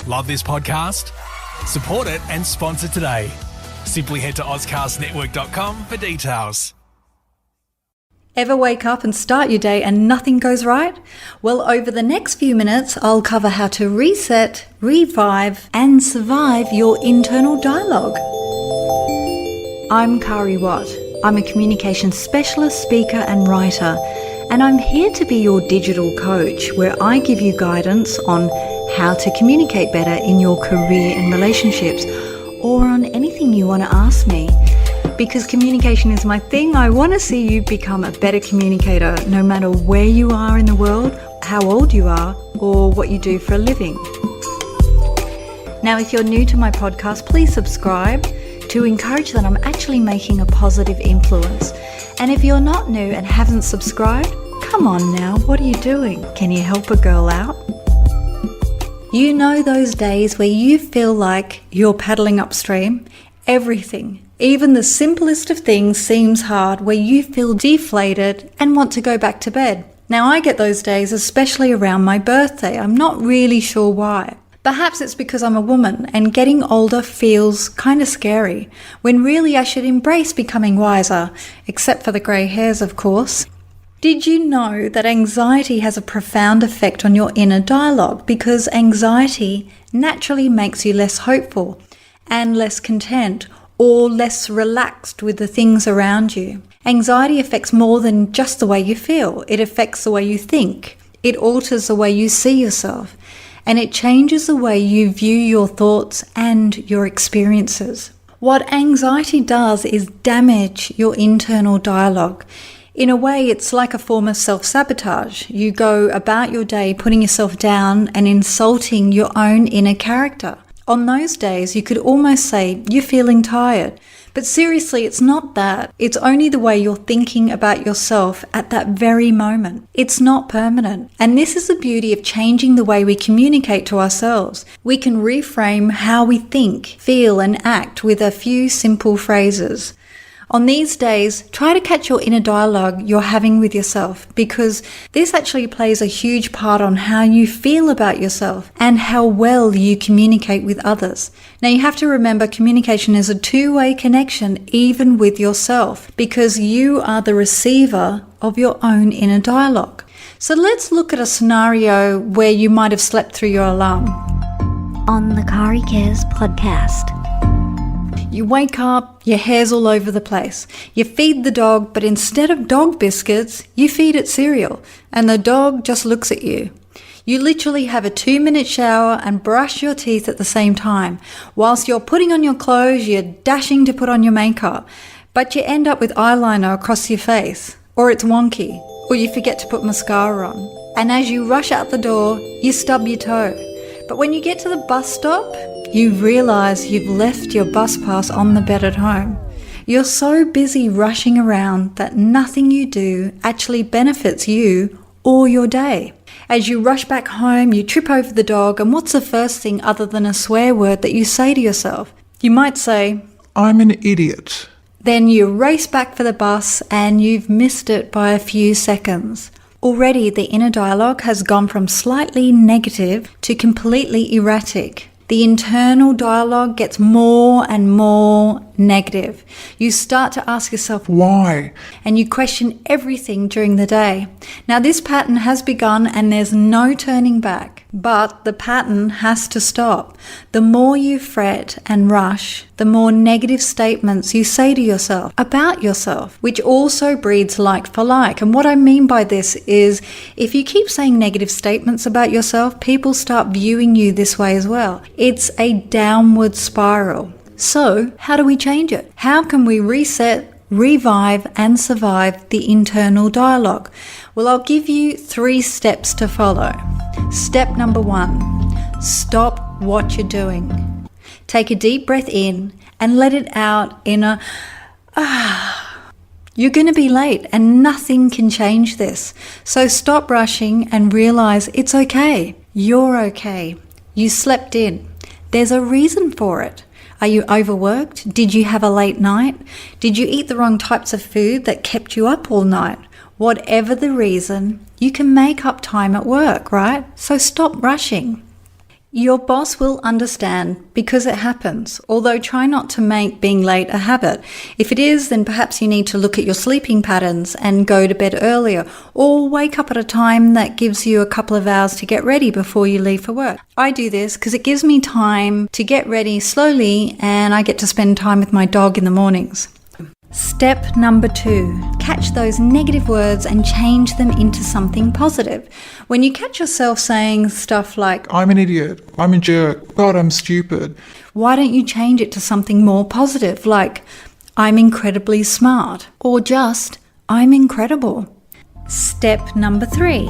Love this podcast? Support it and sponsor today. Simply head to ozcastnetwork.com for details. Ever wake up and start your day and nothing goes right? Well, over the next few minutes, I'll cover how to reset, revive, and survive your internal dialogue. I'm Kari Watt. I'm a communication specialist, speaker, and writer, and I'm here to be your digital coach, where I give you guidance on how to communicate better in your career and relationships, or on anything you want to ask me. Because communication is my thing, I want to see you become a better communicator, no matter where you are in the world, how old you are, or what you do for a living. Now, if you're new to my podcast, please subscribe to encourage that I'm actually making a positive influence. And if you're not new and haven't subscribed, come on now, what are you doing? Can you help a girl out? You know those days where you feel like you're paddling upstream? Everything, even the simplest of things, seems hard, where you feel deflated and want to go back to bed. Now, I get those days, especially around my birthday. I'm not really sure why. Perhaps it's because I'm a woman and getting older feels kind of scary, when really I should embrace becoming wiser, except for the grey hairs, of course. Did you know that anxiety has a profound effect on your inner dialogue? Because anxiety naturally makes you less hopeful and less content, or less relaxed with the things around you. Anxiety affects more than just the way you feel. It affects the way you think. It alters the way you see yourself. And it changes the way you view your thoughts and your experiences. What anxiety does is damage your internal dialogue. In a way, it's like a form of self-sabotage. You go about your day putting yourself down and insulting your own inner character. On those days, you could almost say you're feeling tired. But seriously, it's not that. It's only the way you're thinking about yourself at that very moment. It's not permanent. And this is the beauty of changing the way we communicate to ourselves. We can reframe how we think, feel, and act with a few simple phrases. On these days, try to catch your inner dialogue you're having with yourself, because this actually plays a huge part on how you feel about yourself and how well you communicate with others. Now, you have to remember communication is a two-way connection, even with yourself, because you are the receiver of your own inner dialogue. So let's look at a scenario where you might have slept through your alarm. On the Kari Cares podcast. You wake up, your hair's all over the place. You feed the dog, but instead of dog biscuits, you feed it cereal, and the dog just looks at you. You literally have a 2-minute shower and brush your teeth at the same time. Whilst you're putting on your clothes, you're dashing to put on your makeup, but you end up with eyeliner across your face, or it's wonky, or you forget to put mascara on. And as you rush out the door, you stub your toe. But when you get to the bus stop, you realise you've left your bus pass on the bed at home. You're so busy rushing around that nothing you do actually benefits you or your day. As you rush back home, you trip over the dog, and what's the first thing other than a swear word that you say to yourself? You might say, "I'm an idiot." Then you race back for the bus and you've missed it by a few seconds. Already the inner dialogue has gone from slightly negative to completely erratic. The internal dialogue gets more and more negative. You start to ask yourself, Why? And you question everything during the day. Now, this pattern has begun and there's no turning back, but the pattern has to stop. The more you fret and rush, the more negative statements you say to yourself about yourself, which also breeds like for like. And what I mean by this is, if you keep saying negative statements about yourself, people start viewing you this way as well. It's a downward spiral. So, how do we change it? How can we reset, revive, and survive the internal dialogue? Well, I'll give you 3 steps to follow. Step number 1, stop what you're doing. Take a deep breath in and let it out in a You're going to be late and nothing can change this. So stop rushing and realize it's okay. You're okay. You slept in. There's a reason for it. Are you overworked? Did you have a late night? Did you eat the wrong types of food that kept you up all night? Whatever the reason, you can make up time at work, right? So stop rushing. Your boss will understand because it happens, although try not to make being late a habit. If it is, then perhaps you need to look at your sleeping patterns and go to bed earlier, or wake up at a time that gives you a couple of hours to get ready before you leave for work. I do this because it gives me time to get ready slowly and I get to spend time with my dog in the mornings. Step number 2, catch those negative words and change them into something positive. When you catch yourself saying stuff like, I'm an idiot. I'm a jerk. God, I'm stupid. why don't you change it to something more positive like, I'm incredibly smart, or just, I'm incredible. Step number 3,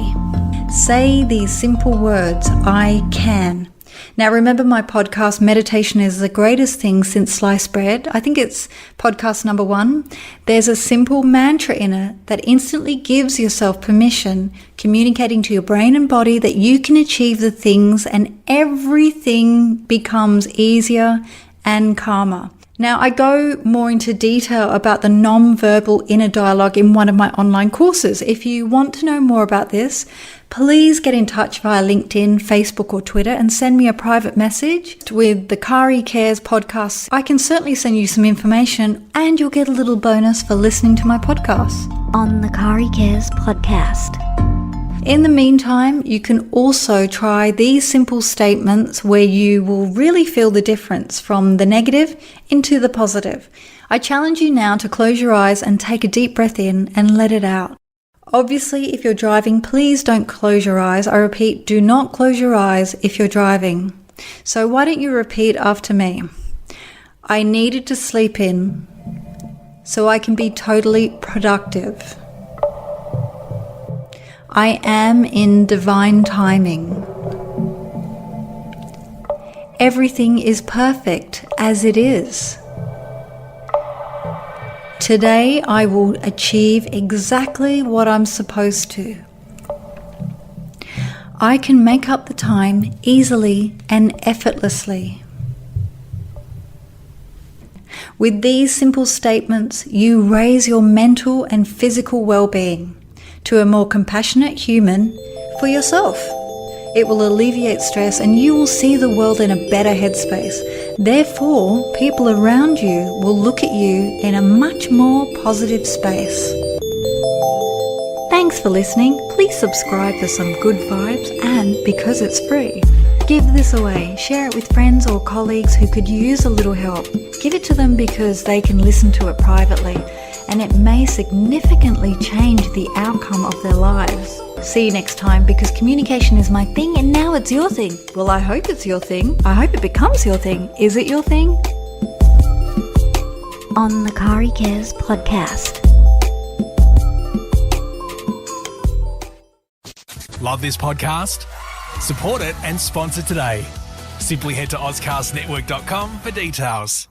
say these simple words, I can. Now remember my podcast, Meditation is the Greatest Thing Since Sliced Bread. I think it's podcast number 1. There's a simple mantra in it that instantly gives yourself permission, communicating to your brain and body that you can achieve the things and everything becomes easier and calmer. Now, I go more into detail about the non-verbal inner dialogue in one of my online courses. If you want to know more about this, please get in touch via LinkedIn, Facebook or Twitter and send me a private message with the Kari Cares podcast. I can certainly send you some information and you'll get a little bonus for listening to my podcast. On the Kari Cares podcast. In the meantime, you can also try these simple statements where you will really feel the difference from the negative into the positive. I challenge you now to close your eyes and take a deep breath in and let it out. Obviously, if you're driving, please don't close your eyes. I repeat, do not close your eyes if you're driving. So why don't you repeat after me? I needed to sleep in so I can be totally productive. I am in divine timing. Everything is perfect as it is. Today I will achieve exactly what I'm supposed to. I can make up the time easily and effortlessly. With these simple statements, you raise your mental and physical well-being to a more compassionate human for yourself. It will alleviate stress and you will see the world in a better headspace. Therefore, people around you will look at you in a much more positive space. Thanks for listening. Please subscribe for some good vibes and because it's free. Give this away. Share it with friends or colleagues who could use a little help. Give it to them because they can listen to it privately and it may significantly change the outcome of their lives. See you next time because communication is my thing and now it's your thing. Well, I hope it's your thing. I hope it becomes your thing. Is it your thing? On the Kari Cares podcast. Love this podcast? Support it and sponsor today. Simply head to AuscastNetwork.com for details.